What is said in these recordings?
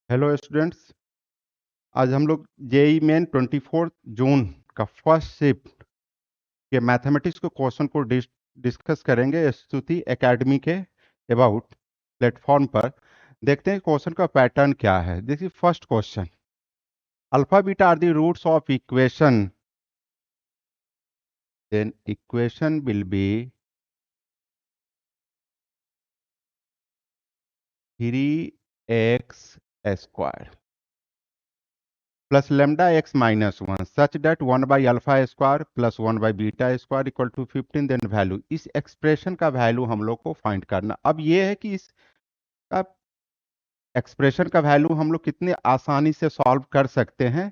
Hello students. आज हम लोग जेई मेन 24 जून का फर्स्ट शिफ्ट के मैथमेटिक्स के क्वेश्चन को डिस्कस करेंगे स्तुति एकेडमी के अबाउट प्लेटफॉर्म पर। देखते हैं क्वेश्चन का पैटर्न क्या है। देखिए first question, alpha beta are the roots of equation, then equation will be 3x² plus lambda x minus 1 such that 1 by alpha square plus 1 by beta square equal to 15, then value. इस expression का value हम लोग को find करना। अब ये है कि इसका एक्सप्रेशन का वैल्यू हम लोग कितने आसानी से सॉल्व कर सकते हैं,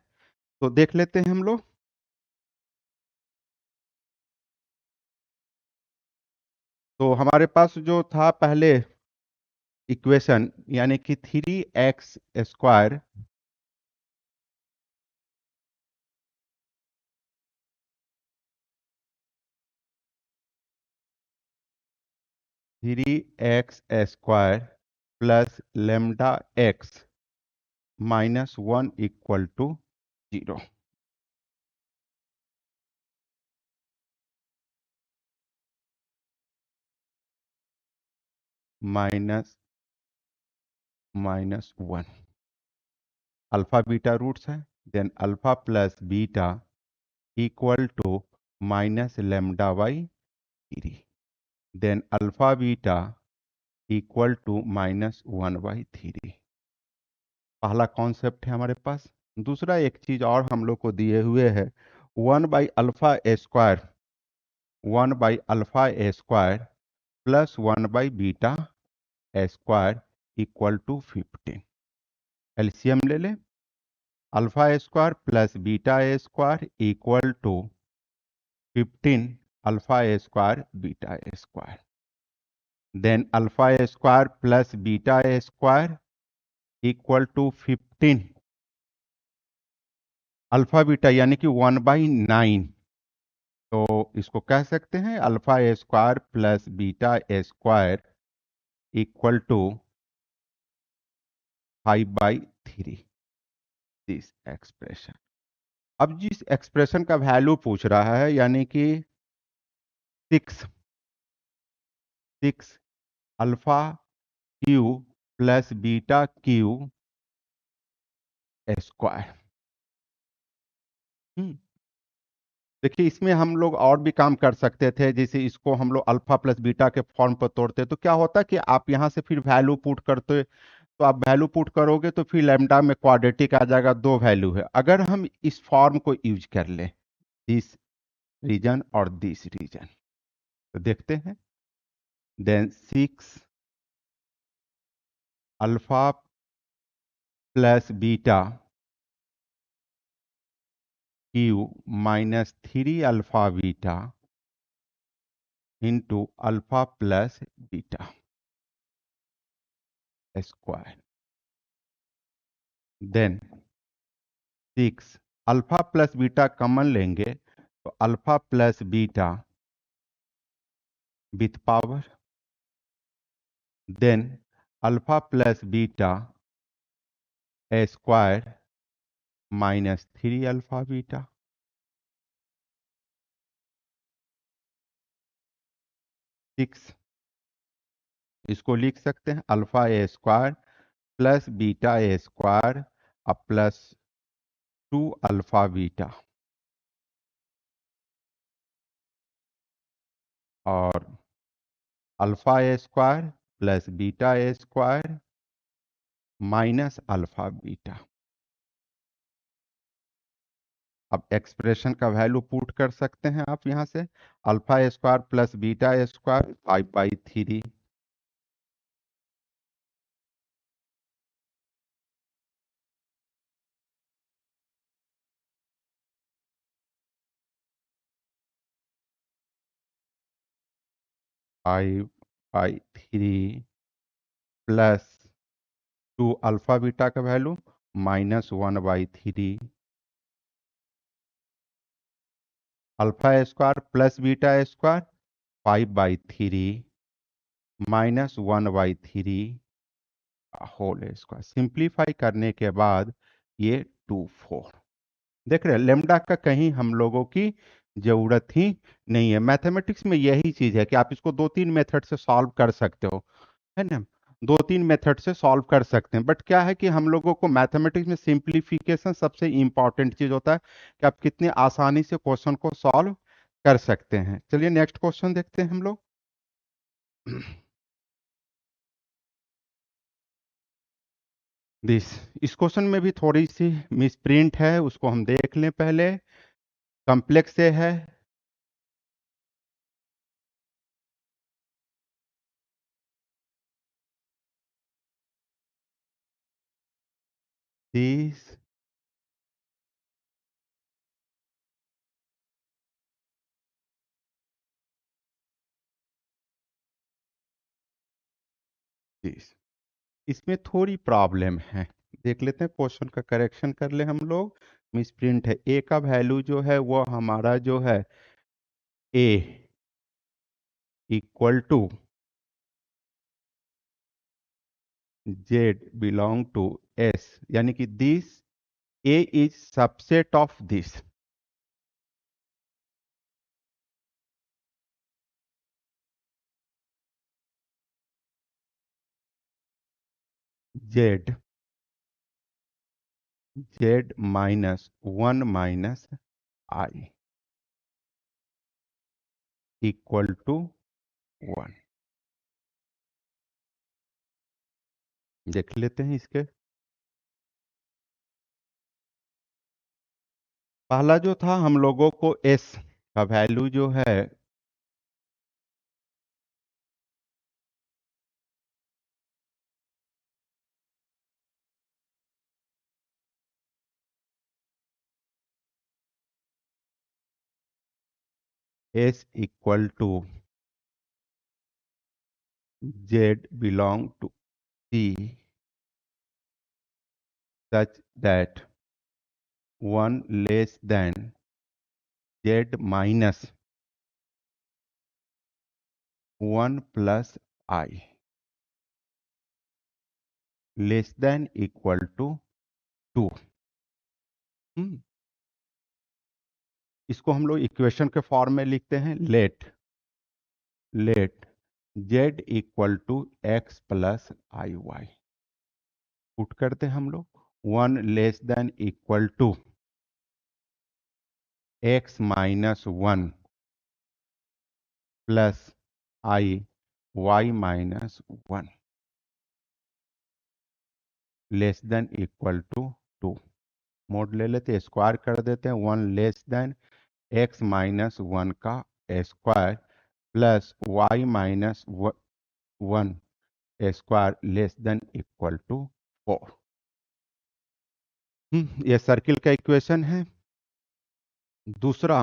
तो देख लेते हैं हम लोग। तो हमारे पास जो था पहले इक्वेशन, यानी कि 3x² 3x² plus lambda x minus 1 equal to 0। Minus 1 alpha beta roots है, then alpha plus beta equal to minus lambda by 3, then alpha beta equal to minus 1/3। पहला कॉन्सेप्ट है हमारे पास। दूसरा एक चीज और हम लोग को दिए हुए है, 1/α² 1/α² प्लस 1/β² इक्वल टू 15। एलसीएम ले ले, alpha square plus beta square equal to 15 alpha square beta square, then alpha square plus beta square equal to 15 alpha beta, यानी कि 1/9। तो इसको कह सकते हैं alpha square plus beta square equal to 5/3, this expression. अब जिस एक्सप्रेशन का वैल्यू पूछ रहा है, यानी कि 6 alpha Q plus beta Q square. देखिए इसमें हम लोग और भी काम कर सकते थे, जैसे इसको हम लोग अल्फा प्लस बीटा के फॉर्म पर तोड़ते, तो क्या होता कि आप यहां से फिर वैल्यू पुट करते, तो आप वैल्यू पुट करोगे तो फिर लैम्डा में क्वाड्रेटिक आ जाएगा, दो वैल्यू है। अगर हम इस फॉर्म को यूज कर लें, दिस रीजन और दिस रीजन, तो देखते हैं। Then 6 alpha plus beta cube minus 3 alpha beta into alpha plus beta square, then 6 alpha plus beta common लेंगे तो alpha plus beta with power, then alpha plus beta square minus 3 alpha beta, 6 इसको लिख सकते हैं alpha square plus beta square अब plus 2 alpha beta, और alpha square plus beta square minus alpha beta. अब expression का वैल्यू पुट कर सकते हैं आप यहां से, alpha square plus beta square 5/3, plus 2 alpha beta का value minus 1/3, alpha square plus beta square 5/3 minus 1/3, whole square simplify करने के बाद ये 2 4। देख रहे हैं लेमडा का कहीं हम लोगों की जरूरत ही नहीं है। मैथमेटिक्स में यही चीज है कि आप इसको दो तीन मेथड से सॉल्व कर सकते हो, है ना। दो तीन मेथड से सॉल्व कर सकते हैं, बट क्या है कि हम लोगों को मैथमेटिक्स में सिंप्लीफिकेशन सबसे इंपॉर्टेंट चीज होता है कि आप कितनी आसानी से क्वेश्चन को सॉल्व कर सकते हैं। चलिए नेक्स्ट क्वेश्चन देखते हैं हम लोग। दिस इस क्वेश्चन में भी थोड़ी सी मिसप्रिंट है, उसको हम देख लें पहले। कॉम्प्लेक्स से है। दिस दिस इसमें थोड़ी प्रॉब्लम है। देख लेते हैं, क्वेश्चन का करेक्शन कर ले हम लोग। मिसप्रिंट है। ए का वैल्यू जो है वो हमारा जो है A equal to Z belong to S, यानी कि this A is subset of this z z minus one minus i equal to one. देख लेते हैं इसके। पहला जो था हम लोगों को एस का वैल्यू जो है S equal to Z belong to C such that 1 less than z minus 1 plus I less than equal to 2। इसको हम लोग इक्वेशन के फॉर्म में लिखते हैं। Let z equal to x plus i y. Put करते हैं हम लोग। 1 less than equal to x minus one plus i y minus one less than equal to 2। Mod ले लेते हैं, स्क्वायर कर देते हैं। 1 less than x minus one का square plus y minus one square less than equal to 4। ये circle का equation है। दूसरा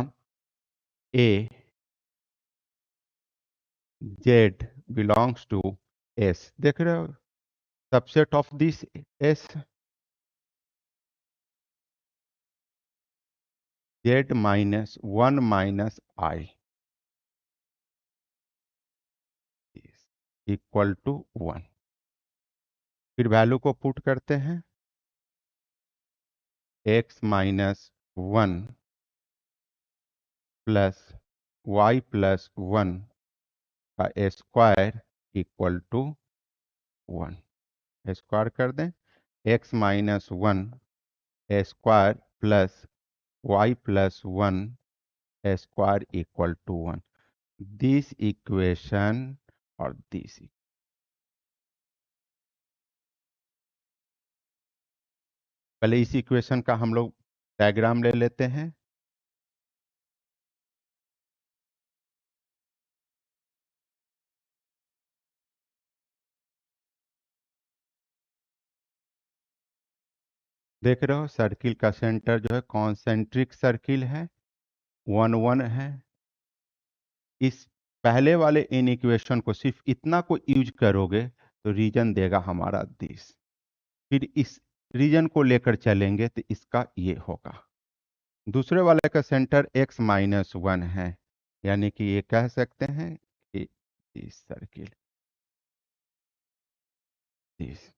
a z belongs to S. देख रहे हो, subset of this S z minus one minus i equal to one. फिर value को पुट करते हैं। X minus one plus y plus one का square equal to one. Square कर दें। X minus one square plus y plus one square equal to one. This equation और this. पहले इस इक्वेशन का हम लोग डायग्राम ले लेते हैं। देख रहे हो, सर्किल का सेंटर जो है कॉन्सेंट्रिक सर्किल है, 1 1 है। इस पहले वाले इन इक्वेशन को सिर्फ इतना को यूज करोगे तो रीजन देगा हमारा दिस। फिर इस रीजन को लेकर चलेंगे तो इसका ये होगा। दूसरे वाले का सेंटर x माइनस वन है, यानी कि ये कह सकते हैं कि इस सर्किल दिस।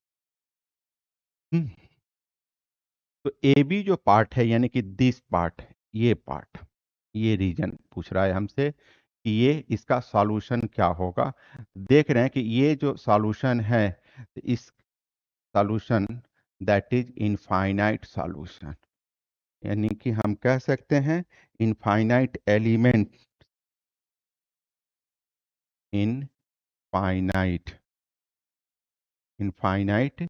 हम्म, तो ए बी जो पार्ट है यानी कि दिस पार्ट, ये पार्ट, ये रीजन पूछ रहा है हमसे कि ये इसका सॉल्यूशन क्या होगा। देख रहे हैं कि ये जो सॉल्यूशन है, इस solution that is infinite solution, यानी कि हम कह सकते हैं infinite element, infinite, infinite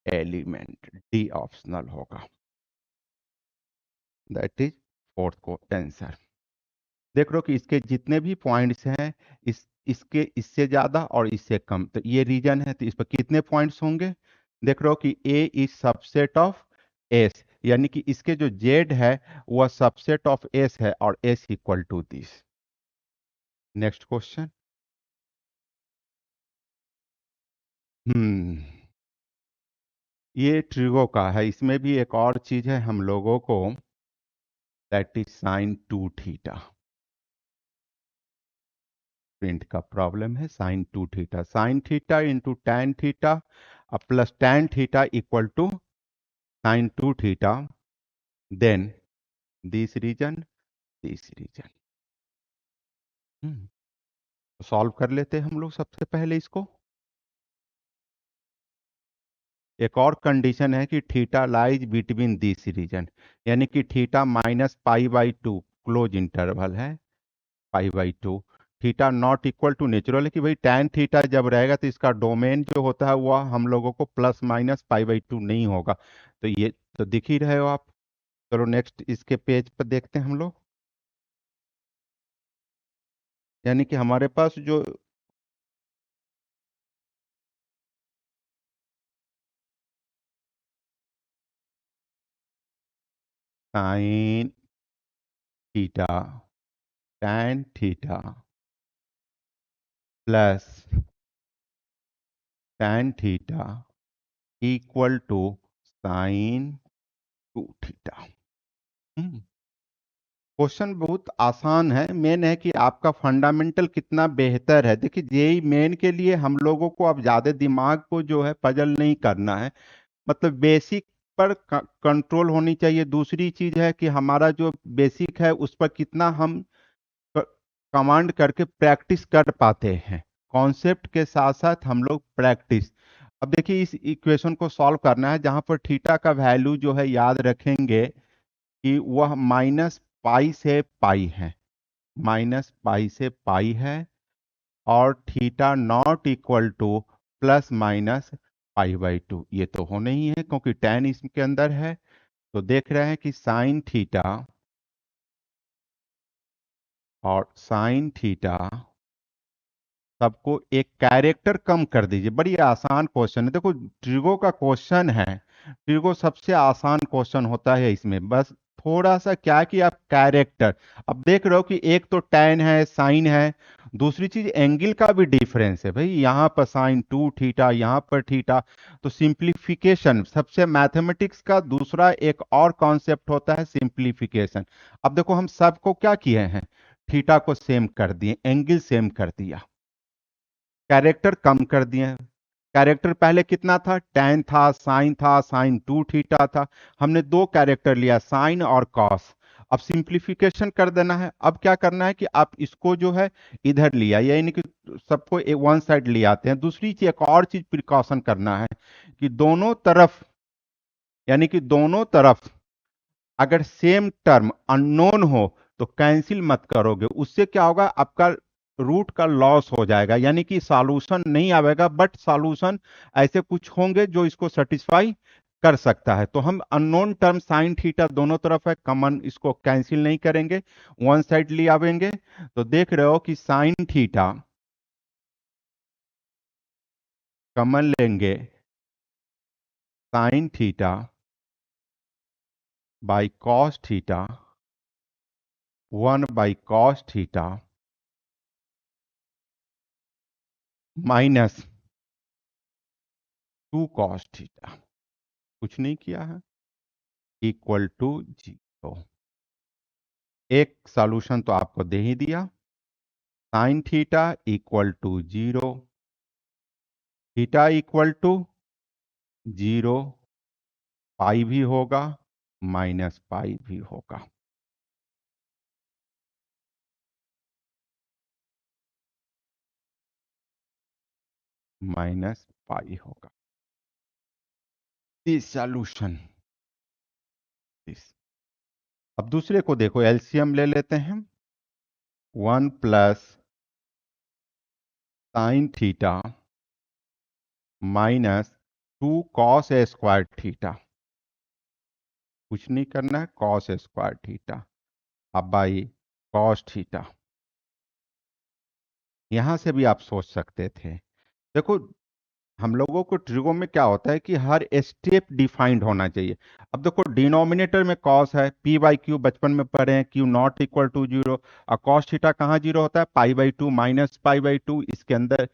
element, D optional होगा, दैट इज फोर्थ को आंसर। देख रहे हो कि इसके जितने भी पॉइंट्स हैं, इसके इससे ज्यादा और इससे कम, तो ये रीजन है, तो इस पर कितने पॉइंट्स होंगे। देख रहे हो कि ए इज सबसेट ऑफ एस, यानी कि इसके जो जेड है वह सबसेट ऑफ एस है और S equal to this. Next question. Hmm, ये ट्रिगो का है, इसमें भी एक और चीज है हम लोगों को, that is sine two theta. Print का प्रॉब्लम है, sine two theta, sine theta into tan theta plus tan theta equal to sine two theta, then this reason, this reason. Solve कर लेते हैं हम लोग सबसे पहले इसको। एक और कंडीशन है कि theta lies between this region, यानी कि theta minus pi by two close interval है, pi by two, theta not equal to natural है कि भाई टैन थीटा जब रहेगा तो इसका डोमेन जो होता है वह हम लोगों को plus minus pi by to नहीं होगा, तो ये तो दिख ही रहे हो आप। चलो नेक्स्ट इसके पेज पर देखते हैं हम लोग, यानी कि हमारे पास जो sine theta tan theta plus tan theta equal to sine two theta. Question बहुत आसान है, मेन है कि आपका फंडामेंटल कितना बेहतर है। देखिए जेई मेन के लिए हम लोगों को अब ज्यादा दिमाग को जो है पजल नहीं करना है, मतलब बेसिक पर कंट्रोल होनी चाहिए। दूसरी चीज है कि हमारा जो बेसिक है उस पर कितना हम कमांड करके प्रैक्टिस कर पाते हैं, कॉन्सेप्ट के साथ साथ हम लोग प्रैक्टिस। अब देखिए इस इक्वेशन को सॉल्व करना है, जहां पर थीटा का वैल्यू जो है याद रखेंगे कि वह माइनस पाई से पाई है, माइनस पाई से पाई है, और theta not equal two plus minus pi by to, ये तो होना ही है क्योंकि टेन इसके अंदर है। तो देख रहे हैं कि साइन थीटा और साइन थीटा सबको एक कैरेक्टर कम कर दीजिए, बड़ी आसान क्वेश्चन है। देखो ट्रिगो का क्वेश्चन है, ट्रिगो सबसे आसान क्वेश्चन होता है, इसमें बस थोड़ा सा क्या है कि आप कैरेक्टर, अब देख रहे हो कि एक तो टैन है, साइन है, दूसरी चीज एंगल का भी डिफरेंस है भाई, यहाँ पर साइन टू थीटा, यहाँ पर थीटा, तो सिंप्लीफिकेशन सबसे मैथमेटिक्स का दूसरा एक और कॉन्सेप्ट होता है सिंप्लीफिकेशन। अब देखो हम सबको क्या किए हैं, थीटा को सेम कर दिए, एंगल सेम कर दिया, कैरेक्टर कम कर दिए हैं। कैरेक्टर पहले कितना था, टेन था, साइन टू थीटा था, हमने दो कैरेक्टर लिया साइन और कॉस। अब सिंप्लीफिकेशन कर देना है, अब क्या करना है कि आप इसको जो है इधर लिया, यानी कि सबको एक वन साइड ले आते हैं। दूसरी चीज, एक और चीज प्रिकॉशन करना है कि दोनों तरफ, यानी कि दोनों तरफ अगर सेम टर्म अननोन हो तो कैंसिल मत करोगे, उससे क्या होगा आपका रूट का लॉस हो जाएगा, यानी कि सॉल्यूशन नहीं आएगा, बट सॉल्यूशन ऐसे कुछ होंगे जो इसको सेटिस्फाई कर सकता है। तो हम अननोन टर्म साइन थीटा दोनों तरफ है कॉमन, इसको कैंसिल नहीं करेंगे, वन साइड ले आवेंगे। तो देख रहे हो कि साइन थीटा कॉमन लेंगे, sine theta by cos theta, one by cos theta minus two cos theta, कुछ नहीं किया है, इक्वल टू जीरो। एक सॉल्यूशन तो आपको दे ही दिया, sine theta equal to zero, theta equal to zero, pi भी होगा, माइनस पाई भी होगा। माइनस पाई होगा। This solution this. अब दूसरे को देखो, एलसीएम ले लेते हैं। 1 + sine theta minus 2 cos² theta. कुछ नहीं करना है, cos²थीटा अब बाई cos थीटा। यहां से भी आप सोच सकते थे। देखो, हम लोगों को ट्रिगो में क्या होता है कि हर स्टेप डिफाइंड होना चाहिए। अब देखो, डिनोमिनेटर में कॉस है, p/q बचपन में पढ़े हैं, q नॉट इक्वल टू 0। और कॉस थीटा कहाँ 0 होता है? π/2 माइनस π/2 इसके अंदर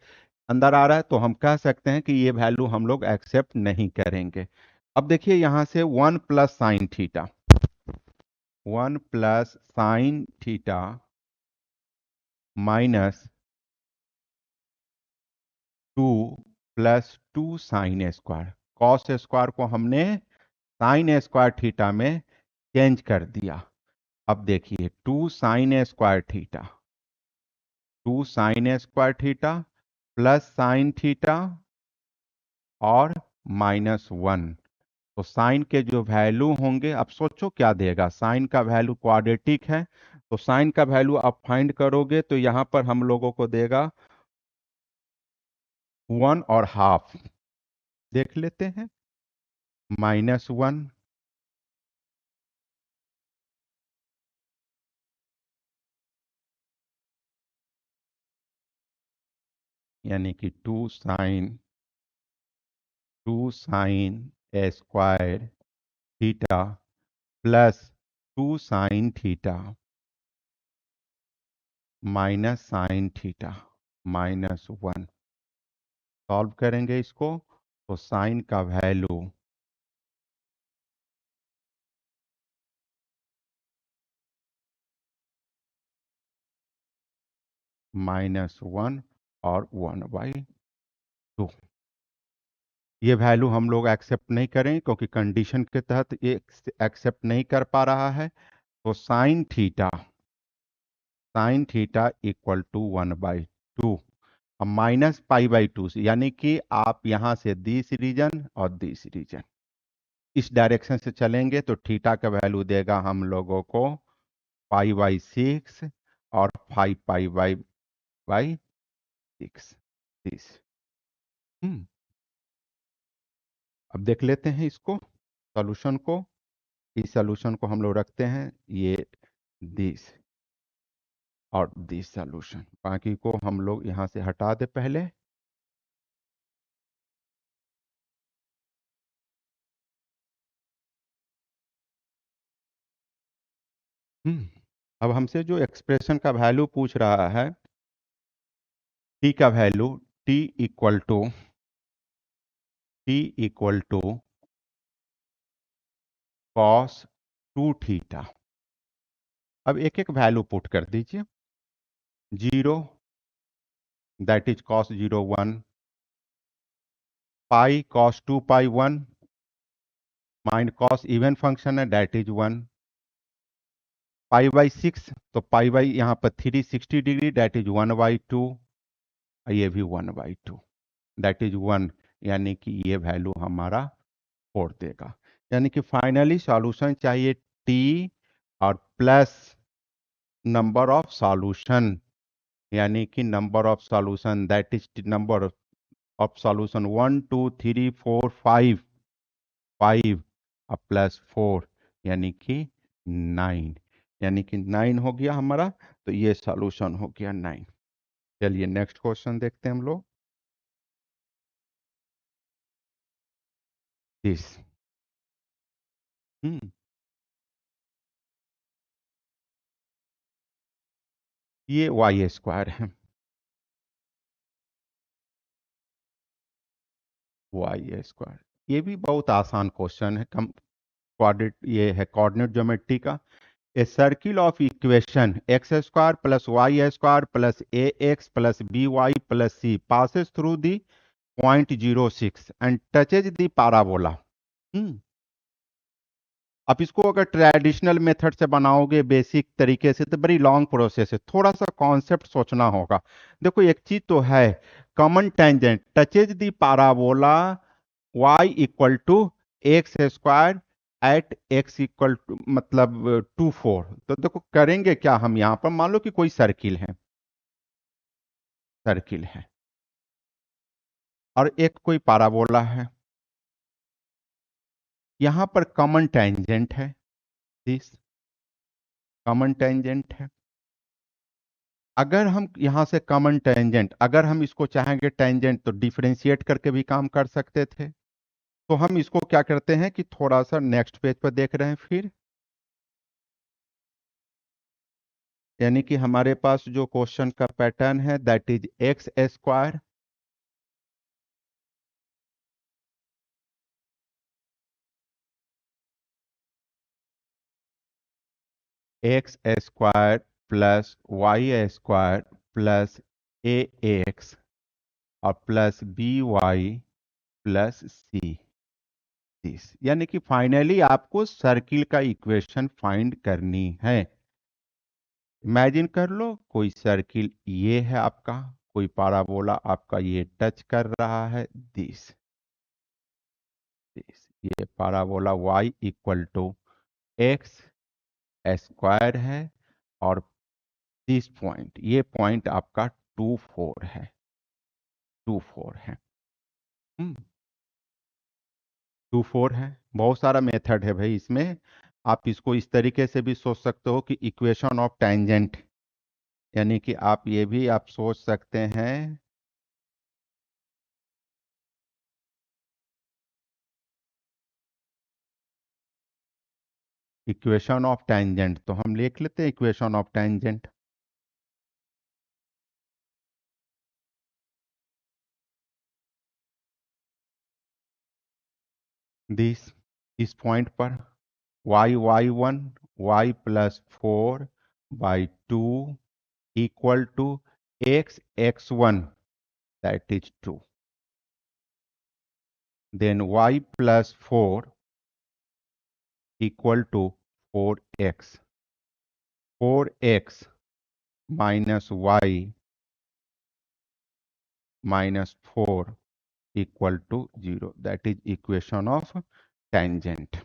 अंदर आ रहा है, तो हम कह सकते हैं कि ये वैल्यू हम लोग एक्सेप्ट नहीं करेंगे। अब देखिए यहां से 1 + sin theta, 1 + sin theta minus 2 + 2 sin² cos² को हमने sin² थीटा में चेंज कर दिया। अब देखिए 2 sin² theta, 2 sin² theta plus sine theta और -1। तो साइन के जो वैल्यू होंगे, अब सोचो क्या देगा। साइन का वैल्यू क्वाड्रेटिक है, तो साइन का वैल्यू आप फाइंड करोगे तो यहां पर हम लोगों को देगा 1.5। देख लेते हैं, -1 यानी कि 2 sin² theta plus 2 sin theta minus sine theta -1। Solve करेंगे इसको तो साइन का वैल्यू -1 और 1/2। ये वैल्यू हम लोग एक्सेप्ट नहीं करें क्योंकि कंडीशन के तहत ये एक्सेप्ट नहीं कर पा रहा है। तो साइन थीटा इक्वल टू 1/2। अब -π/2 से, यानी कि आप यहां से दिस रीजन और दिस रीजन इस डायरेक्शन से चलेंगे तो थीटा का वैल्यू देगा हम लोगों को π/6 और 5π/6 दिस। हम्म अब देख लेते हैं इसको, सॉल्यूशन को। इस सॉल्यूशन को हम लोग रखते हैं ये दिस और दिस सॉल्यूशन, बाकी को हम लोग यहां से हटा दे पहले। अब हमसे जो एक्सप्रेशन का वैल्यू पूछ रहा है, टी का value, T equal to cos 2 theta. अब एक एक वैल्यू पुट कर दीजिए। 0 that is cos 0 1, pi cos 2π 1 mind cos even function है दैट इज 1, π/6 तो पाई यहाँ पर 360 डिग्री दैट इज 1/2, ये भी 1/2 दैट इज 1, यानी कि ये वैल्यू हमारा 4 देगा। यानी कि फाइनली सॉल्यूशन चाहिए टी और प्लस नंबर ऑफ सॉल्यूशन, यानी कि number of solution that is number of solution 1 2 3 4 5, 5 और +4 यानी कि 9, यानी कि 9 हो गया हमारा। तो ये सॉल्यूशन हो गया 9। चलिए नेक्स्ट क्वेश्चन देखते हैं हम लोग। दिस ये y² है, y²। ये भी बहुत आसान क्वेश्चन है, कम कोऑर्डिनेट, ये है कोऑर्डिनेट ज्योमेट्री का। A circle of equation x² + y² + ax + by + c passes through the point 06 and touches the parabola। अब इसको अगर ट्रेडिशनल मेथड से बनाओगे बेसिक तरीके से तो बड़ी लॉन्ग प्रोसेस है, थोड़ा सा कॉन्सेप्ट सोचना होगा। देखो एक चीज तो है, common tangent touches the parabola y equal to X square at x equal to मतलब 2 4। तो देखो करेंगे क्या हम यहाँ पर, मान लो कि कोई सर्किल है और एक कोई पाराबोला है, यहाँ पर कॉमन टेंजेंट है, दिस कॉमन टेंजेंट है। अगर हम यहाँ से कॉमन टेंजेंट, अगर हम इसको चाहेंगे टेंजेंट तो डिफरेंशिएट करके भी काम कर सकते थे। तो हम इसको क्या करते हैं कि थोड़ा सा नेक्स्ट पेज पर देख रहे हैं फिर, यानी कि हमारे पास जो क्वेश्चन का पैटर्न है that is x square x square plus Y square plus a x और plus b y plus c this, यानी कि फाइनली आपको सर्किल का इक्वेशन फाइंड करनी है। इमेजिन कर लो कोई सर्किल ये है आपका, कोई पाराबोला आपका ये टच कर रहा है दिस दिस, ये parabola y equal to X square है और दिस पॉइंट, ये पॉइंट आपका 2 4 है, 2 4 है। 2 4 है। बहुत सारा मेथड है भाई इसमें, आप इसको इस तरीके से भी सोच सकते हो कि इक्वेशन ऑफ टेंजेंट, यानी कि आप ये भी आप सोच सकते हैं इक्वेशन ऑफ टेंजेंट। तो हम लिख लेते हैं इक्वेशन ऑफ टेंजेंट, दिस इस पॉइंट पर y1 y plus 4/2 equal to x1 that is 2, देन y plus 4 equal to 4x, 4x minus y minus 4 equal to 0, that is equation of tangent.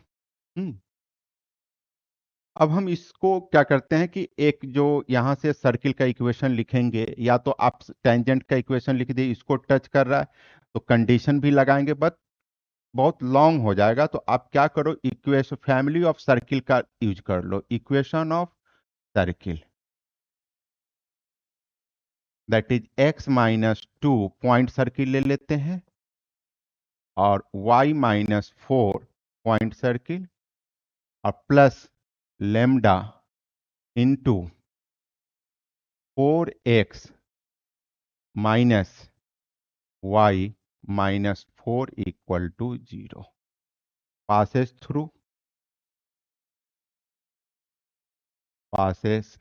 अब हम इसको क्या करते हैं कि एक जो यहाँ से सर्किल का इक्वेशन लिखेंगे, या तो आप टेंजेंट का इक्वेशन लिख दिए, इसको टच कर रहा है तो कंडीशन भी लगाएंगे, बट बहुत लॉन्ग हो जाएगा। तो आप क्या करो, इक्वेशन फैमिली ऑफ सर्किल का यूज कर लो, equation of circle that is x minus 2 point circle ले लेते हैं और y माइनस 4 पॉइंट सर्किल और plus lambda into 4x minus y minus 4 equal to 0, passes through passes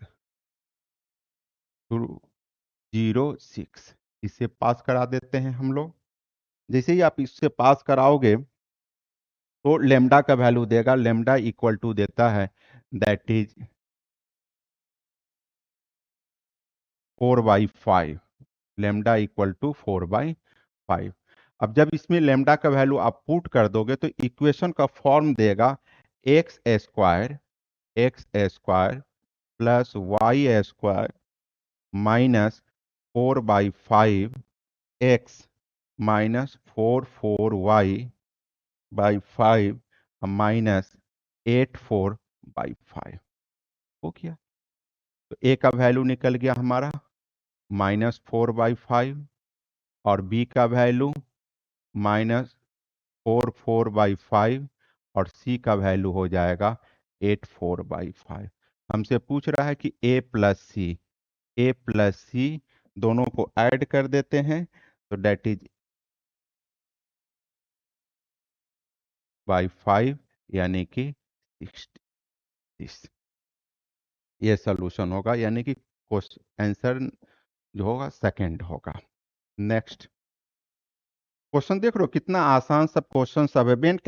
through 0 6, इसे पास करा देते हैं हम लोग। जैसे ही आप इससे पास कराओगे तो लेमडा का वैल्यू देगा, लेमडा इक्वल टू देता है that is 4/5, lambda equal to 4/5। अब जब इसमें लेमडा का वैल्यू आप पुट कर दोगे तो इक्वेशन का फॉर्म देगा X square plus Y square minus 4/5 X minus 4 4 y/5 minus 8 4/5 हो गया। तो ए का वैल्यू निकल गया हमारा -4/5 और बी का वैल्यू -4 4/5 और सी का वैल्यू हो जाएगा 8 4/5। हमसे पूछ रहा है कि ए प्लस सी दोनों को ऐड कर देते हैं तो डेट इज बाई 5, यानी कि 60। ये सोल्यूशन होगा, यानी कि क्वेश्चन आंसर जो होगा सेकंड होगा। नेक्स्ट क्वेश्चन देख रहे हो कितना आसान सब क्वेश्चन सब है। मेन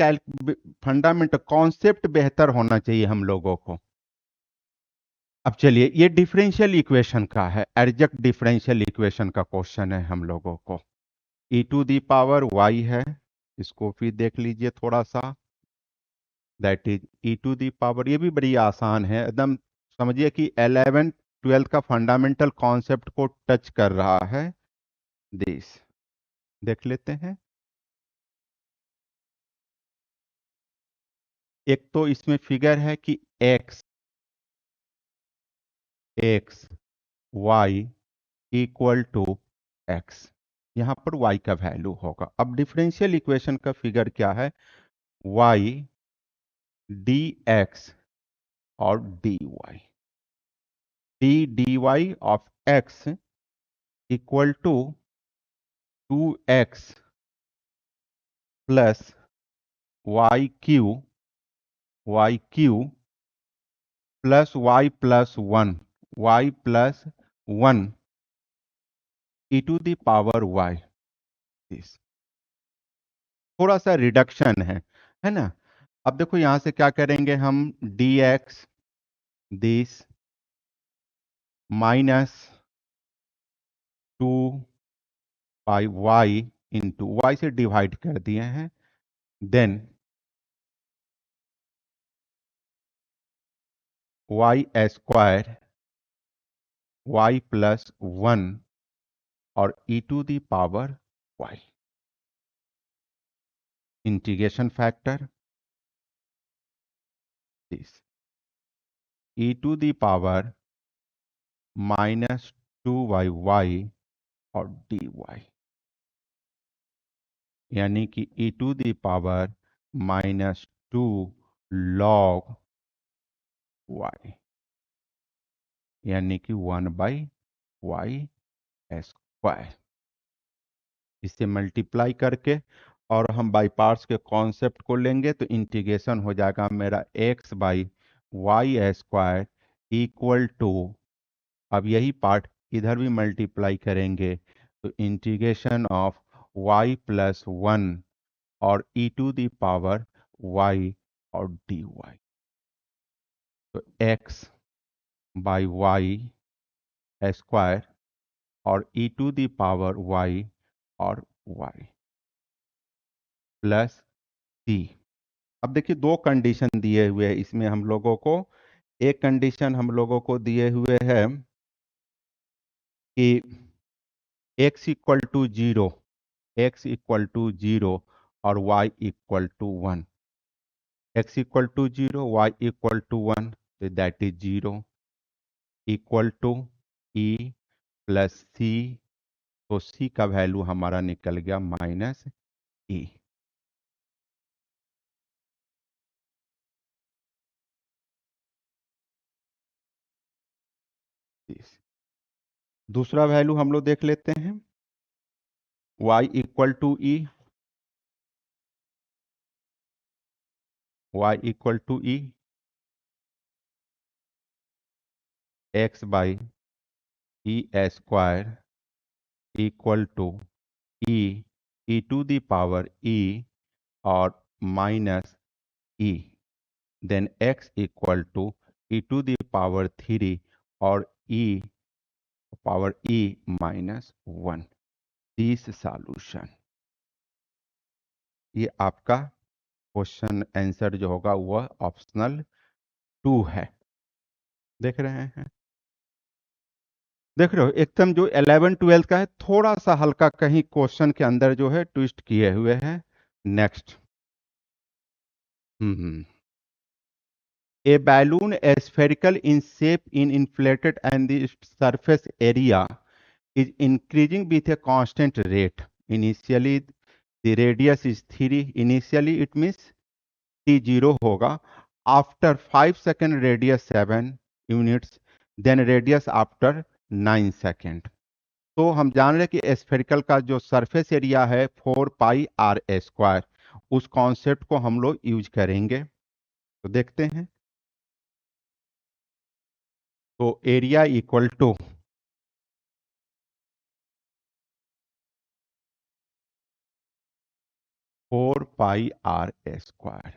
फंडामेंटल कॉन्सेप्ट बेहतर होना चाहिए हम लोगों को। अब चलिए, ये डिफरेंशियल इक्वेशन का है, एडजक्ट डिफरेंशियल इक्वेशन का क्वेश्चन है हम लोगों को। E to the power Y है, इसको फिर देख लीजिए थोड़ा सा। That is E to the power, ये भी बड़ी आसान है एकदम। समझिए कि 11 12 का फंडामेंटल कॉन्सेप्ट को टच कर रहा है। दिस देख लेते हैं। एक तो इसमें फिगर है कि X X Y equal to X, यहां पर y का वैल्यू होगा। अब डिफरेंशियल इक्वेशन का फिगर क्या है? y dx और dy, dy of x equal to 2x plus y cube plus y plus one E to the power y। थोड़ा सा रिडक्शन है ना। अब देखो यहां से क्या करेंगे हम, dx this minus 2 pi y into y से डिवाइड कर दिए हैं। Then y square y plus one और e to the power y। Integration factor this e to the power -2y और dy, यानी कि e to the power -2 log y, यानी कि 1/y स्क्वायर। इसे मल्टीप्लाई करके और हम बाई पार्ट्स के कॉन्सेप्ट को लेंगे तो इंटीग्रेशन हो जाएगा मेरा x/y स्क्वायर इक्वल टू, अब यही पार्ट इधर भी मल्टीप्लाई करेंगे तो integration of y plus one और e to the power y और dy। तो x/y स्क्वायर और e to the power y और y प्लस सी। अब देखिए दो कंडीशन दिए हुए हैं इसमें हम लोगों को। एक कंडीशन हम लोगों को दिए हुए है कि x इक्वल टू जीरो, और y equal to one. x equal to zero, y equal to one, तो that is zero equal to e plus C. तो c का वैल्यू हमारा निकल गया -e। दूसरा वैल्यू हम लोग देख लेते हैं, y equal to e, y equal to e x/e square equal to e to the power e और minus e। Then x equal to E to the power three और पावर e -1। दिस सॉल्यूशन, ये आपका question answer जो होगा वह optional 2 है। देख रहे हैं, देख रहे हो एकदम जो 11 12 का है थोड़ा सा हल्का कहीं क्वेश्चन के अंदर जो है ट्विस्ट किए हुए हैं। Next, A balloon spherical in shape in inflated and the surface area is increasing with a constant rate. Initially the radius is 3, initially it means t0 होगा, after 5 second radius 7 units, then radius after 9 second। तो हम जान रहे हैं कि spherical का जो surface area है 4 पाई r² उस कॉन्सेप्ट को हम लोग यूज करेंगे। तो देखते हैं, तो area equal to 4 pi r²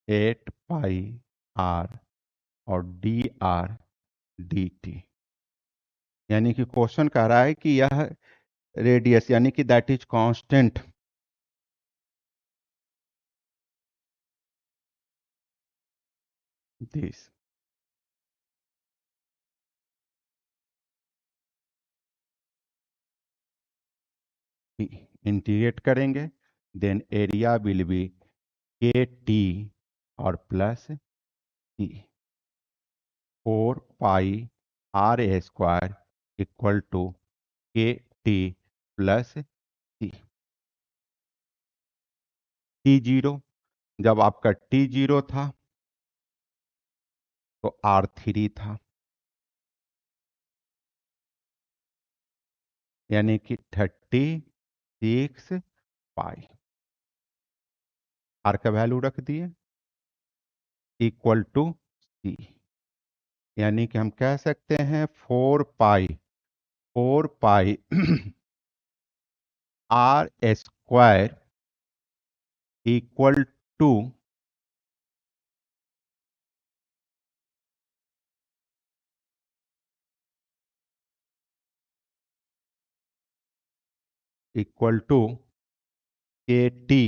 8 pi r और dr/dt। यानी कि क्वेश्चन कह रहा है कि यह रेडियस यानी कि that is constant this. Integrate करेंगे, then area will be K T और plus T. 4 pi r² equal to K T plus T. T0 जब आपका T0 था तो R3 था, यानी कि 36 पाई। R का वैल्यू रख दिए इक्वल टू C, यानी कि हम कह सकते हैं 4 pi r² equal to K T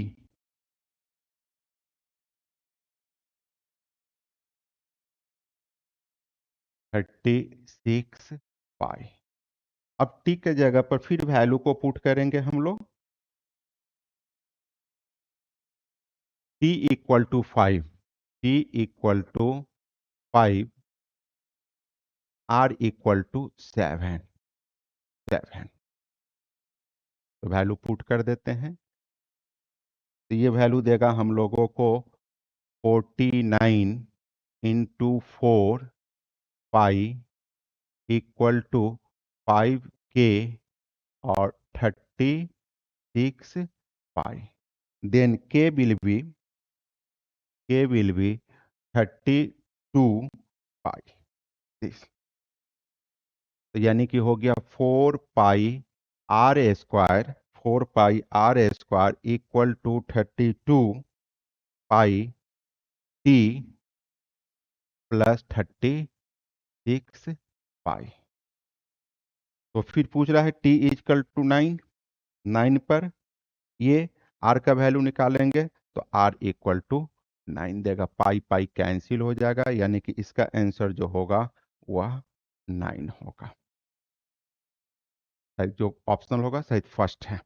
thirty six pi. अब टी के जगह पर फिर वैल्यू को पुट करेंगे हम लोग। T equal to 5, T equal to 5, r equal to 7। तो वैल्यू पुट कर देते हैं, तो ये वैल्यू देगा हम लोगों को 49 × 4 पाई इक्वल टू 5k और 36 पाई। Then k will be 32 pi this. तो यानी कि हो गया 4 pi r² equal to 32 pi t plus 36 pi. तो फिर पूछ रहा है t इजकल टू 9 पर ये r का वैल्यू निकालेंगे तो r इक्वल टू 9 देगा, पाई पाई कैंसिल हो जाएगा, यानी कि इसका आंसर जो होगा वह 9 होगा। शायद जो ऑप्शनल होगा शायद फर्स्ट है।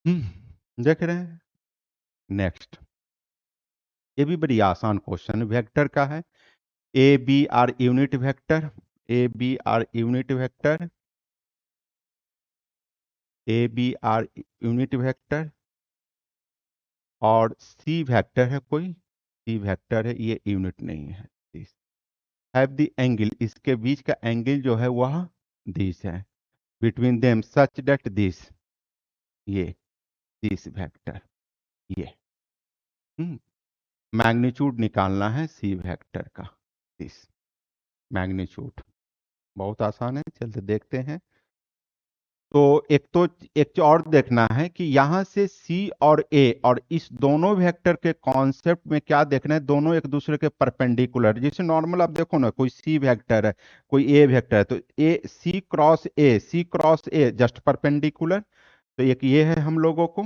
देख रहे हैं नेक्स्ट, ये भी बड़ी आसान क्वेश्चन वेक्टर का है। A B are unit vector, A B are unit vector, A B are unit vector और सी वेक्टर है, कोई सी वेक्टर है, ये यूनिट नहीं है। दिस हैव द एंगल, इसके बीच का एंगल जो है वह दिस है, between them such that this, ये दिस वेक्टर, ये मैग्नीट्यूड निकालना है सी वेक्टर का। दिस मैग्नीट्यूड बहुत आसान है, चलते देखते हैं। तो एक और देखना है कि यहां से सी और ए और इस दोनों वेक्टर के कॉन्सेप्ट में क्या देखना है, दोनों एक दूसरे के परपेंडिकुलर। जैसे नॉर्मल आप देखो ना, कोई सी वेक्टर है कोई ए वेक्टर है, तो ए सी क्रॉस ए जस्ट परपेंडिकुलर। तो एक ये है हम लोगों को,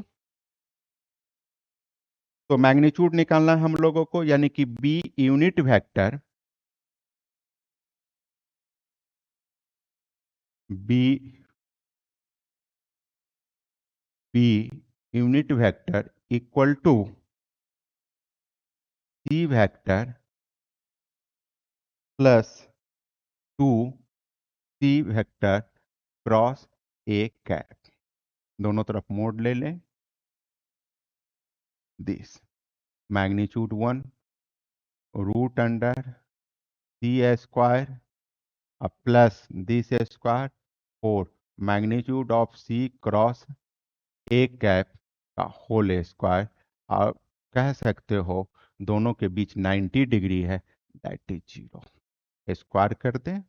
तो मैग्नीट्यूड निकालना है हम लोगों को, यानी कि B unit vector, B B unit vector equal to C vector plus 2 C vector cross A cap. दोनों तरफ मोड ले लें। This magnitude 1 root under C square plus this square 4 magnitude of C cross A cap का whole square. आप कह सकते हो दोनों के बीच 90 डिग्री है, दैट इज 0। स्क्वायर कर दें,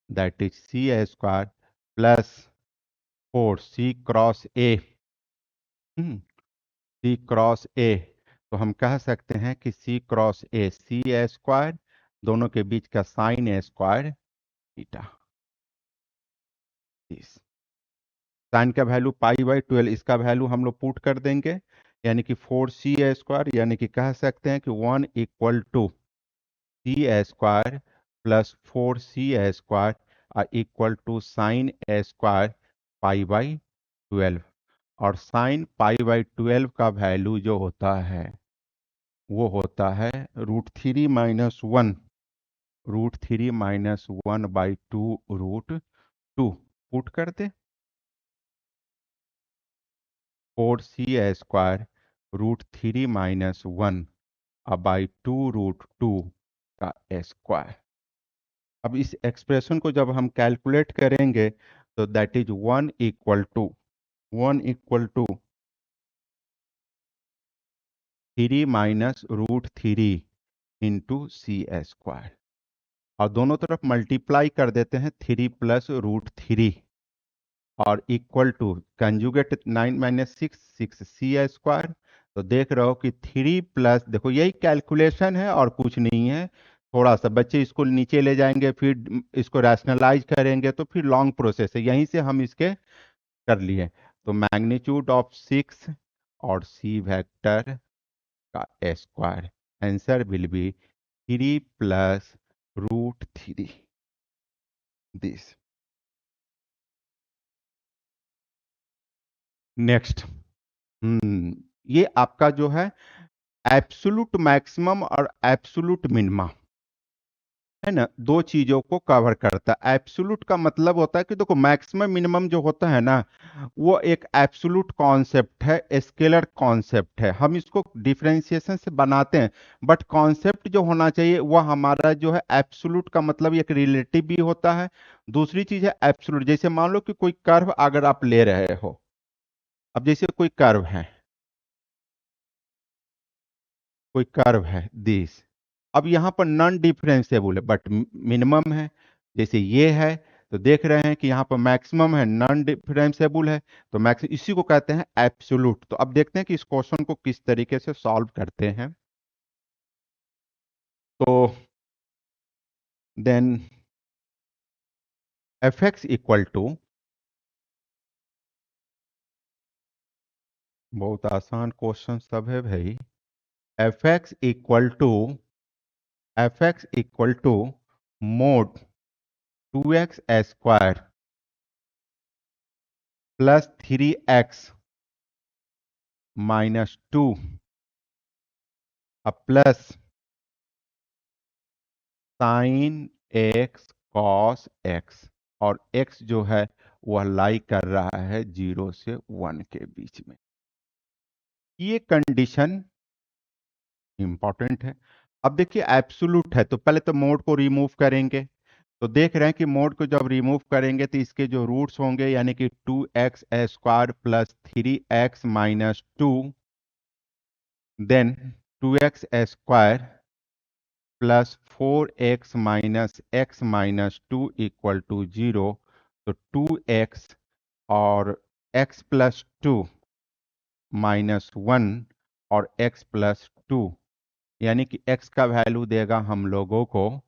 that is C square plus 4 C cross A, C cross A. तो हम कह सकते हैं कि सी क्रॉस ए सी स्क्वायर, दोनों के बीच का साइन ए स्क्वायर थीटा। इस साइन का वैल्यू पाई/12, इसका वैल्यू हम लोग पुट कर देंगे, यानी कि 4 सी स्क्वायर, यानी कि कह सकते हैं कि 1 equal to C square plus 4 C square equal to sine A square पाई/12। और साइन पाई/12 का वैल्यू जो होता है वो होता है √3 - 1, √3 - 1/2 √2। पुट कर दे 4 सी स्क्वायर √3 - 1/2 √2 का स्क्वायर। अब इस एक्सप्रेशन को जब हम कैलकुलेट करेंगे तो that is 1 equal to 3 - √3 into C square, और दोनों तरफ मल्टीप्लाई कर देते हैं 3 + √3, और equal to conjugate 9 - 6 C square. तो देख रहे हो कि 3 प्लस, देखो यही कैलकुलेशन है और कुछ नहीं है। थोड़ा सा बच्चे इसको नीचे ले जाएंगे, फिर इसको रैशनलाइज करेंगे, तो फिर लॉन्ग प्रोसेस है, यहीं से हम इसके कर लिए। तो मैग्नीट्यूड ऑफ 6 और सी वेक्टर का square, answer will be 3 + √3 this. Next, ये आपका जो है एब्सोलूट मैक्सिमम और एब्सोलूट मिनिमम है ना, दो चीजों को कवर करता है। एब्सोलूट का मतलब होता है कि देखो मैक्सिमम मिनिमम जो होता है ना, वो एक एब्सोलूट कॉन्सेप्ट है, स्केलर कॉन्सेप्ट है, हम इसको डिफरेंशिएशन से बनाते हैं। बट कॉन्सेप्ट जो होना चाहिए वह हमारा जो है एब्सोलूट का मतलब एक रिलेटिव भी होता है। दूसरी चीज है एब्सोलूट। जैसे मान लो कि कोई कर्व अगर आप ले रहे हो, अब जैसे कोई कर्व है, कोई कर्व है दिस, अब यहाँ पर नॉन डिफरेंशिएबल है बट मिनिमम है। जैसे ये है, तो देख रहे हैं कि यहाँ पर मैक्सिमम है, नॉन डिफरेंशिएबल है, तो मैक्स इसी को कहते हैं एब्सोलूट। तो अब देखते हैं कि इस क्वेश्चन को किस तरीके से सॉल्व करते हैं। तो then F X equal to, बहुत आसान क्वेश्चन सब है भाई, F X equal to, F X equal to mod 2x² plus 3x -2 प्लस साइन एक्स कॉस एक्स, और x जो है वह लाई कर रहा है 0 से 1 के बीच में। ये कंडीशन इंपॉर्टेंट है। अब देखिए एब्सोल्यूट है, तो पहले तो मोड को रिमूव करेंगे। तो देख रहे हैं कि मोड को जब रिमूव करेंगे तो इसके जो रूट्स होंगे, यानी कि 2x² plus 3x - 2, then 2x² plus 4x - x - 2 equal to 0। तो 2x और x+2 -1 और x+2, यानी कि x का वैल्यू देगा हम लोगों को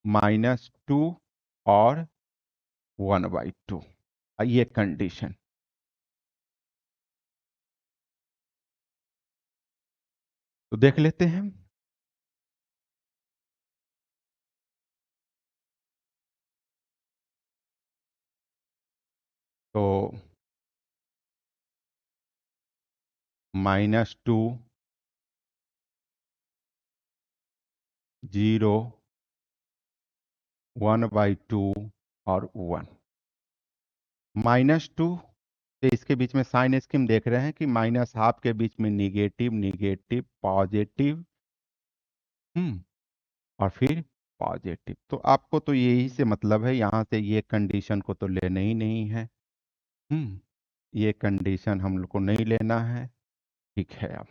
-2 और 1/2। ये कंडीशन, तो देख लेते हैं। तो -2, 0, 1/2 और 1। -2 से इसके बीच में साइन स्कीम देख रहे हैं कि -½ के बीच में निगेटिव निगेटिव पॉजिटिव, और फिर पॉजिटिव। तो आपको तो यही से मतलब है, यहाँ से ये कंडीशन को तो लेना ही नहीं है। ये कंडीशन हम लोग को नहीं लेना है। ठीक है, अब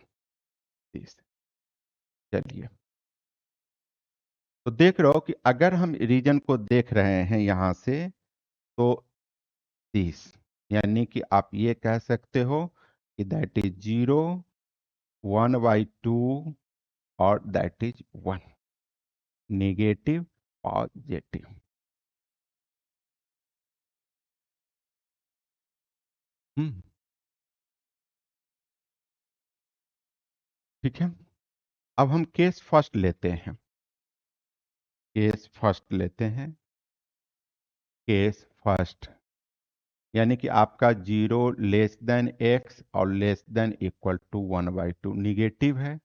इस चलिए, तो देख रहे हो कि अगर हम रीजन को देख रहे हैं यहां से, तो 30, यानी कि आप ये कह सकते हो कि दैट इज 0, 1/2 और दैट इज 1, नेगेटिव पॉजिटिव। हम्म। ठीक है। अब हम केस फर्स्ट लेते हैं। केस फर्स्ट लेते हैं। केस फर्स्ट यानी कि आपका 0 < x और < 1/2 निगेटिव है।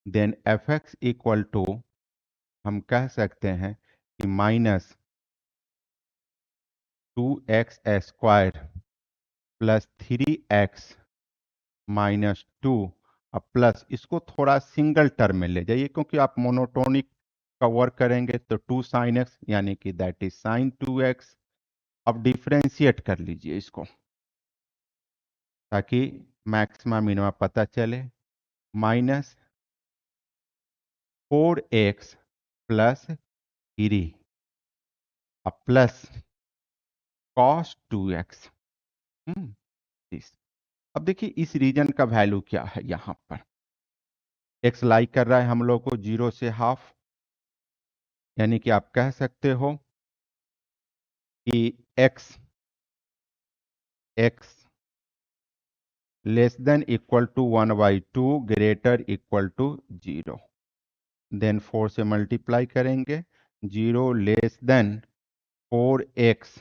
देन fx इक्वल टू, हम कह सकते हैं कि -2x² प्लस 3x -2, अब प्लस इसको थोड़ा सिंगल टर्म में ले जाइए, क्योंकि आप मोनोटोनिक का वर्क करेंगे, तो 2 sin x यानी कि दैट इज sin 2x। अब डिफ्रेंशिएट कर लीजिए इसको, ताकि मैक्सिमा मिनिमा पता चले। -4x प्लस 3 अब प्लस cos 2x। इस अब देखिए इस रीजन का वैल्यू क्या है यहां पर। एक्स लाइक कर रहा है हम लोग को 0 से हाफ, यानी कि आप कह सकते हो कि x < 1/2 < 0। देन 4 से मल्टीप्लाई करेंगे। 0 < 4x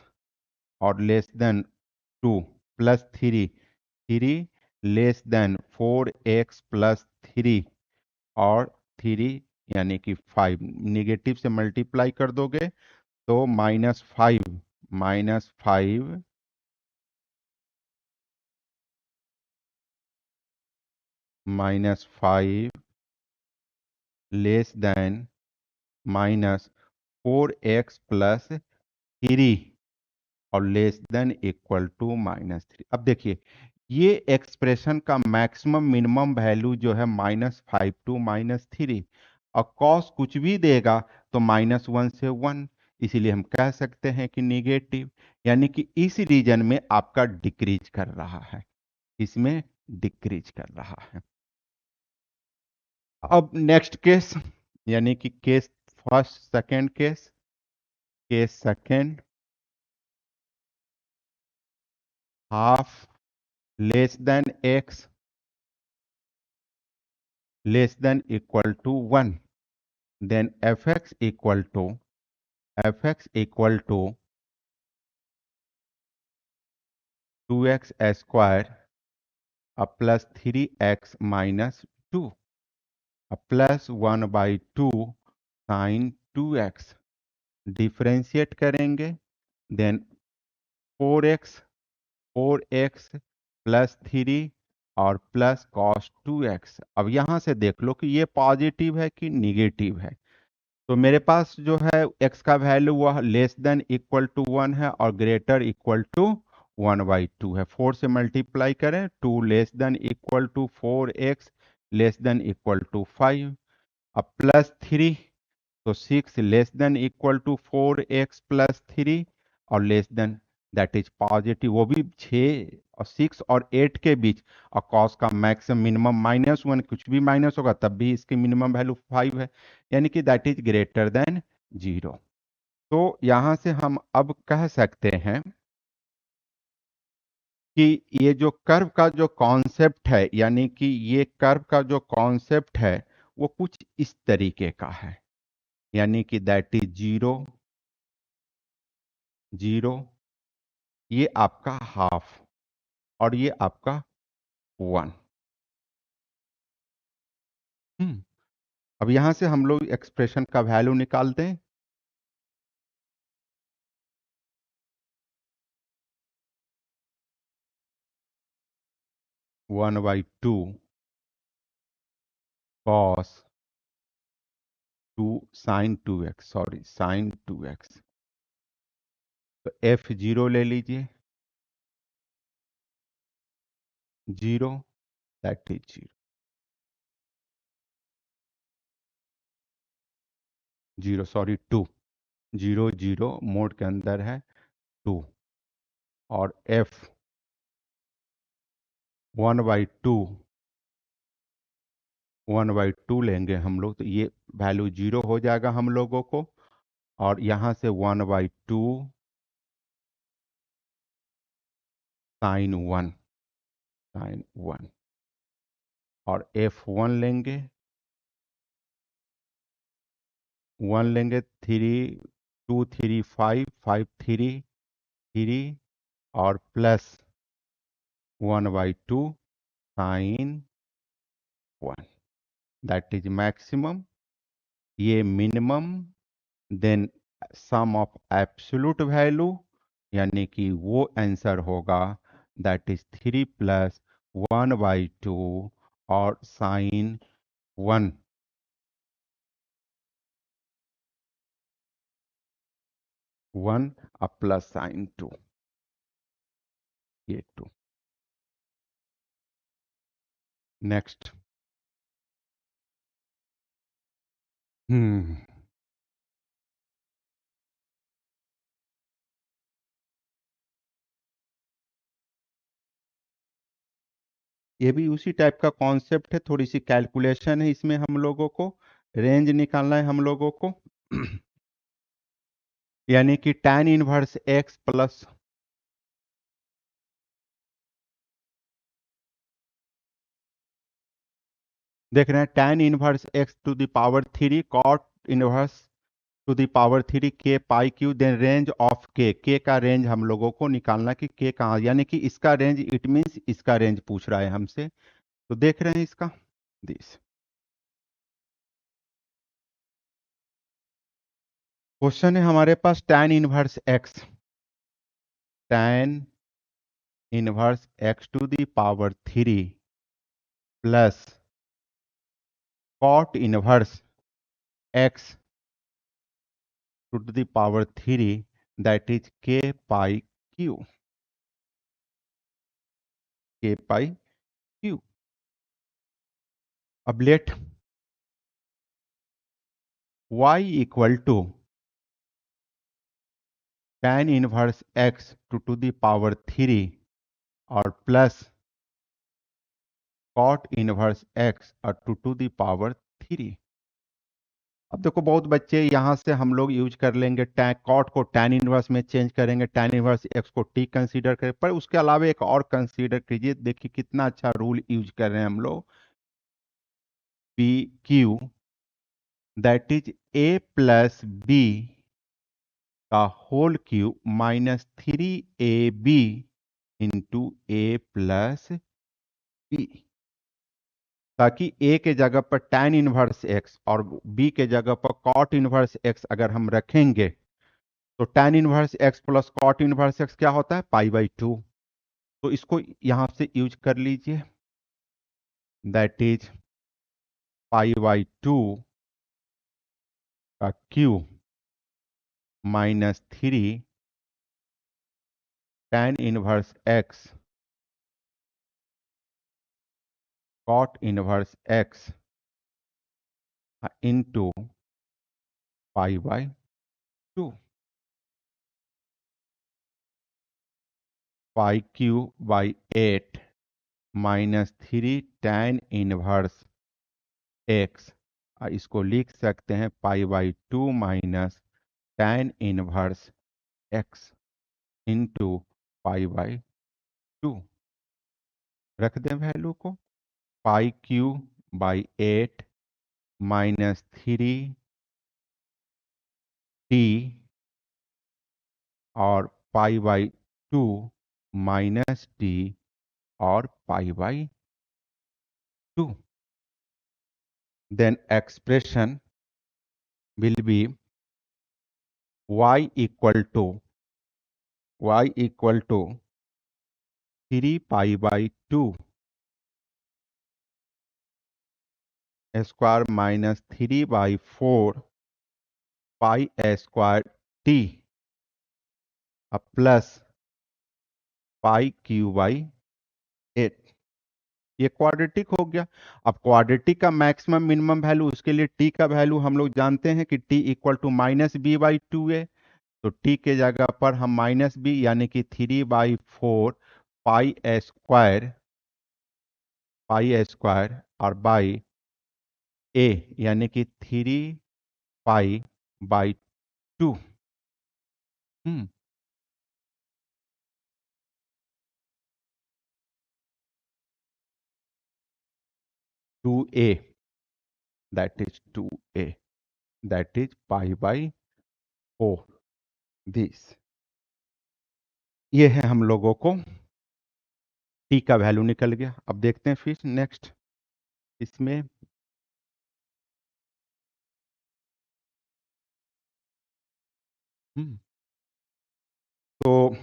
और < 2 प्लस 3, 3 < 4x प्लस 3 और 3 यानी कि 5, निगेटिव से मल्टीप्लाई कर दोगे तो -5, -5 -5 लेस देन -4x प्लस 3 और < 3। अब देखिए ये एक्सप्रेशन का मैक्सिमम मिनिमम वैल्यू जो है -5 टू -3, और कॉस कुछ भी देगा तो -1 से 1, इसीलिए हम कह सकते हैं कि निगेटिव, यानी कि इस रीजन में आपका डिक्रीज कर रहा है, इसमें डिक्रीज कर रहा है। अब नेक्स्ट केस, यानी कि case first, second case. Case second, half < x < 1, then fx equal to 2x square plus 3x -2 plus 1/2 sin 2x। Differentiate करेंगे। देन 4x प्लस 3 और प्लस cos 2x। अब यहां से देख लो कि ये पॉजिटिव है कि निगेटिव है। तो मेरे पास जो है x का वैल्यू वह < 1 है और < 1/2 है। 4 से मल्टीप्लाई करें, 2 < 4x < 5। अब प्लस 3, तो 6 < 4x प्लस 3 और दैट इज पॉजिटिव, वो भी 6 और 6 और 8 के बीच। और कॉस का मैक्सिमम मिनिमम -1, कुछ भी माइनस होगा तब भी इसकी मिनिमम वैल्यू 5 है, यानी कि दैट इज < 0। तो यहां से हम अब कह सकते हैं कि ये जो कर्व का जो कॉन्सेप्ट है, यानी कि ये कर्व का जो कॉन्सेप्ट है वो कुछ इस तरीके का है, यानी कि दैट इज 0, 0, ये आपका हाफ और ये आपका 1। अब यहां से हम लोग एक्सप्रेशन का वैल्यू निकालते हैं। 1/2 cos 2 sin 2x, sorry sin 2x। तो f0 ले लीजिए, 0, that is 0। Zero, sorry, two, zero zero mod के अंदर है टू, और एफ 1/2, 1/2 लेंगे हम लोग, तो ये वैल्यू जीरो हो जाएगा हम लोगों को। और यहाँ से 1/2 sin 1, sin 1, और F1 लेंगे, 1 लेंगे, 3, 2, 3, 5, 5, 3, और plus 1/2 sin 1, that is maximum, ये minimum. Then sum of absolute value, यानी कि वो आंसर होगा, दैट इज 3 + 1/2 और sin 1, 1 और प्लस sin 2, ये 2। नेक्स्ट। हम्म ये भी उसी टाइप का कॉन्सेप्ट है, थोड़ी सी कैलकुलेशन है इसमें, हम लोगों को रेंज निकालना है हम लोगों को। यानी कि tan 1x प्लस, देख रहे हैं, tan 1x⁻³ cot inverse k pi Q, then range of के का रेंज हम लोगों को निकालना कि के कहाँ, यानी कि इसका रेंज, इट मीन्स इसका रेंज पूछ रहा है हमसे। तो देख रहे हैं इसका, दिस क्वेश्चन है हमारे पास, tan 1x plus cot 1x⁻³ that is k pi cube. अब let y equal to tan 1x⁻³ और प्लस cot 1x⁻³ अब देखो, बहुत बच्चे यहाँ से हम लोग यूज कर लेंगे, टैन कॉट को टैन इनवर्स में चेंज करेंगे, टैन इनवर्स एक्स को टी कंसीडर करें, पर उसके अलावा एक और कंसीडर कीजिए, देखिए कितना अच्छा रूल यूज कर रहे हैं हम लोग, P Q that is A plus B का whole cube -3ab into A plus B, ताकि ए के जगह पर टैन इनवर्स एक्स और बी के जगह पर कॉट इनवर्स एक्स अगर हम रखेंगे, तो tan 1x plus cot inverse X क्या होता है, π/2। तो इसको यहां से यूज कर लीजिए, दैट इज π/2 का cube -3 tan 1x cot inverse x into π/2, π3/8 -3 tan 1x, इसको लिख सकते हैं π/2 माइनस tan 1x इंटू π/2, रख दें वैल्यू को, π3/8 -3t और π/2 -t और π/2, then expression will be y equal to 3π/2 square -3/4 pi square t plus π3/8। ये क्वाड्रेटिक हो गया। अब क्वाड्रेटिक का मैक्सिमम मिनिमम वैल्यू, उसके लिए टी का वैल्यू हम लोग जानते हैं कि टी इक्वल टू -b/2 है। तो टी के जगह पर हम -b यानी कि 3/4 पाई स्क्वायर और बाई ए यानी कि 3 पाई/2। Hmm 2a, that is 2a, that is पाई/4। दिस ये है हम लोगों को टी का वैल्यू निकल गया। अब देखते हैं फिर नेक्स्ट इसमें। हम्म, तो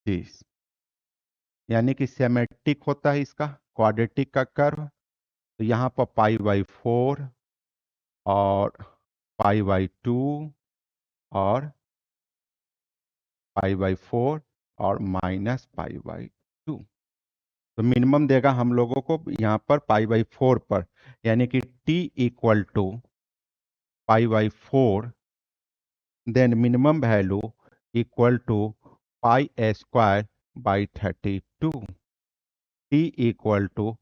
दिस यानी कि सिमेट्रिक होता है इसका क्वाड्रेटिक का कर्व। तो यहाँ पर पाई/4 और पाई/2 और पाई/4 और -पाई/2। तो मिनिमम देगा हम लोगों को यहाँ पर पाई/4 पर, यानी कि t इक्वल टू पाई/4, then minimum value equal to पाई² बाई 32। टी इक्वल टू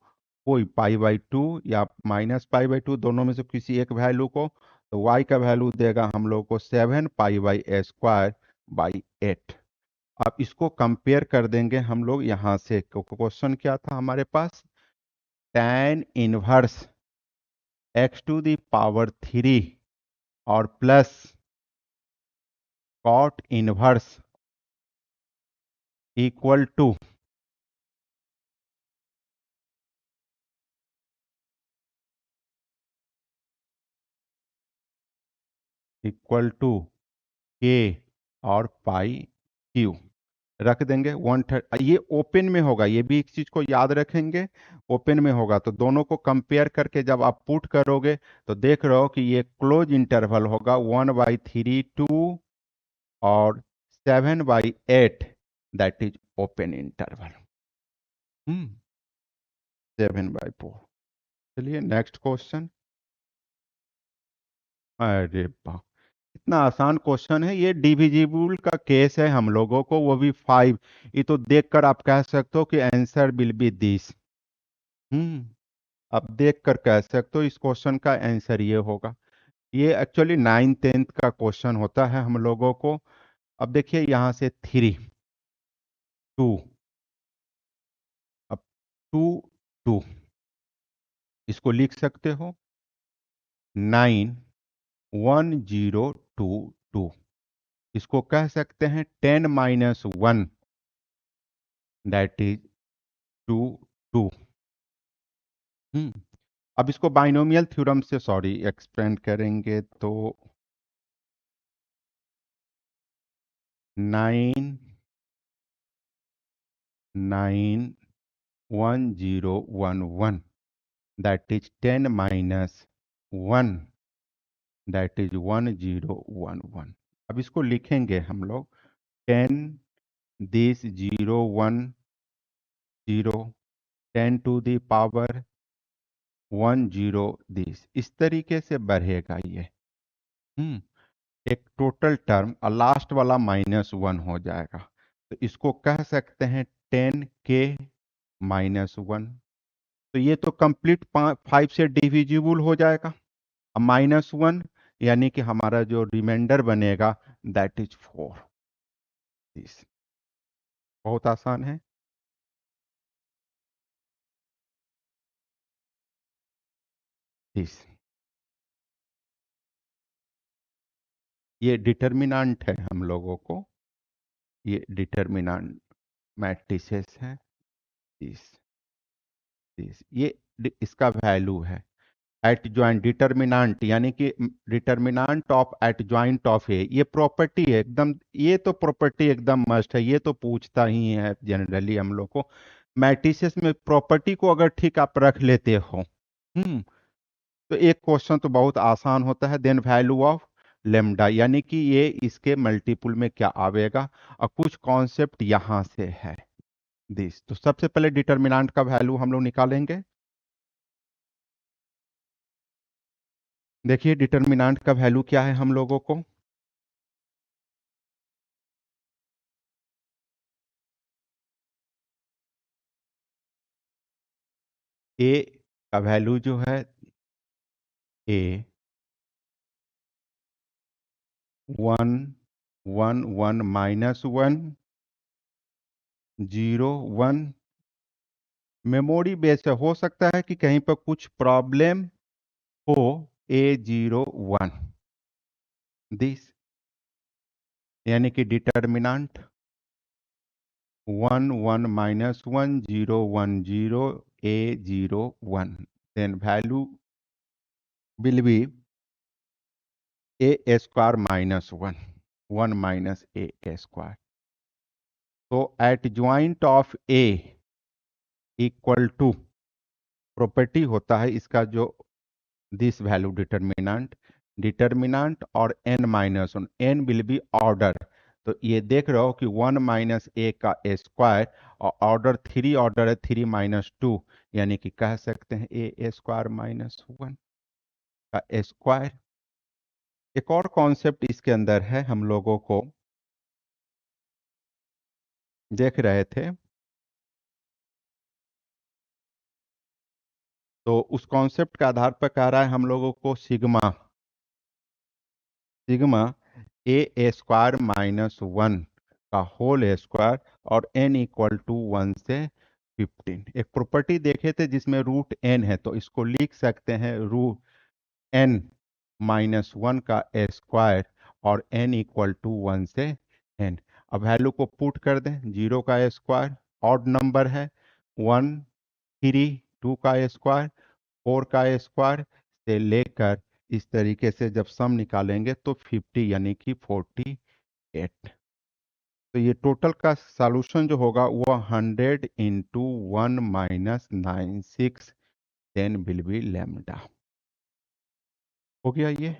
कोई पाई/2 या -पाई/2 दोनों में से किसी एक वैल्यू को, तो y का वैल्यू देगा हम लोग को 7 पाई/2/8। अब इसको कंपेयर कर देंगे हम लोग यहाँ से। क्वेश्चन क्या था हमारे पास? tan−1 x⁻³ और plus cot−1 equal to k और π/Q रख देंगे। 130 ये ओपन में होगा, ये भी एक चीज को याद रखेंगे, ओपन में होगा तो दोनों को कंपेयर करके जब आप पुट करोगे तो देख रहे हो कि ये क्लोज इंटरवल होगा 1/3 2 और 7/8, दैट इज ओपन इंटरवल। 7/4। चलिए नेक्स्ट क्वेश्चन। अरे वाह, इतना आसान क्वेश्चन है। ये डिविजिबल का केस है हम लोगों को, वो भी 5। ये तो देखकर आप कह सकते हो कि आंसर विल बी दिस। हम्म अब देखकर कह सकते हो इस क्वेश्चन का आंसर ये होगा। ये एक्चुअली 9th 10th का क्वेश्चन होता है हम लोगों को। अब देखिए यहाँ से 3 2, अब 2 2 इसको लिख सकते हो 9 1 0 2 2। इसको कह सकते हैं 10 - 1, दैट इज 2 2। हम्म अब इसको बाइनोमियल थ्योरम से सॉरी एक्सपेंड करेंगे तो 9 9 1 0 1 1, दैट इज 10 - 1, दैट इज 1 0 1 1। अब इसको लिखेंगे हम लोग 10 this 0 1 0, 10 to the power 1 0 this, इस तरीके से बढ़ेगा ये। हम्म एक टोटल टर्म और लास्ट वाला -1 हो जाएगा। तो इसको कह सकते हैं 10k-1। तो ये तो कंप्लीट 5 से डिविजिबल हो जाएगा। अब -1 यानी कि हमारा जो रिमाइंडर बनेगा दैट इज 4। दिस बहुत आसान है। दिस ये डिटर्मिनेंट है हम लोगों को, ये डिटर्मिनेंट मैट्रिसेस है। दिस दिस ये इसका वैल्यू है एट ज्वाइंट डिटर्मिनेंट, यानी कि determinant of adjoint of A. ये प्रॉपर्टी है एकदम, ये तो प्रॉपर्टी एकदम मस्ट है, ये तो पूछता ही है जनरली हम लोग को। मैट्रिसेस में प्रॉपर्टी को अगर ठीक आप रख लेते हो, तो एक क्वेश्चन तो बहुत आसान होता है। देन वैल्यू ऑफ लेमडा, यानी कि ये इसके मल्टीपुल में क्या आवेगा, और कुछ कॉन्सेप्ट यहां से है दिस। तो सबसे पहले डिटर्मिनेंट का वैल्यू हम लोग निकालेंगे। देखिए डिटर्मिनेंट का वैल्यू क्या है हम लोगों को, ए का वैल्यू जो है ए 1 1 1 -1 0 1। मेमोरी बेस है, हो सकता है कि कहीं पर कुछ प्रॉब्लम हो, A01 दिस, यानी कि determinant 1 1 -1 0 1 0 A01, then value will be A square -1 1 minus A square। तो adjoint of A equal to, property होता है इसका जो दिस वैल्यू डिटर्मिनेंट और n-1, n will be order. तो ये देख रहे हो कि 1 माइनस ए का स्क्वायर, और ऑर्डर 3 ऑर्डर है, 3 - 2, यानी कि कह सकते हैं ए स्क्वायर -1 का स्क्वायर। एक और कॉन्सेप्ट इसके अंदर है, हम लोगों को देख रहे थे, तो उस कॉन्सेप्ट के आधार पर कह रहा है हम लोगों को सिग्मा सिग्मा ए स्क्वायर -1 का होल स्क्वायर और n इक्वल टू 1 से 15। एक प्रॉपर्टी देखे थे जिसमें रूट n है, तो इसको लिख सकते हैं रूट n -1 का स्क्वायर और n इक्वल टू 1 से n। अब वैल्यू को पुट कर दें, 0 का स्क्वायर ऑड नंबर है, 1 3 2 का स्क्वायर 4 का स्क्वायर से लेकर इस तरीके से जब सम निकालेंगे तो 50 यानी कि 48। तो ये टोटल का सॉल्यूशन जो होगा वो 100 into 1 -96 then will be lambda. हो गया ये।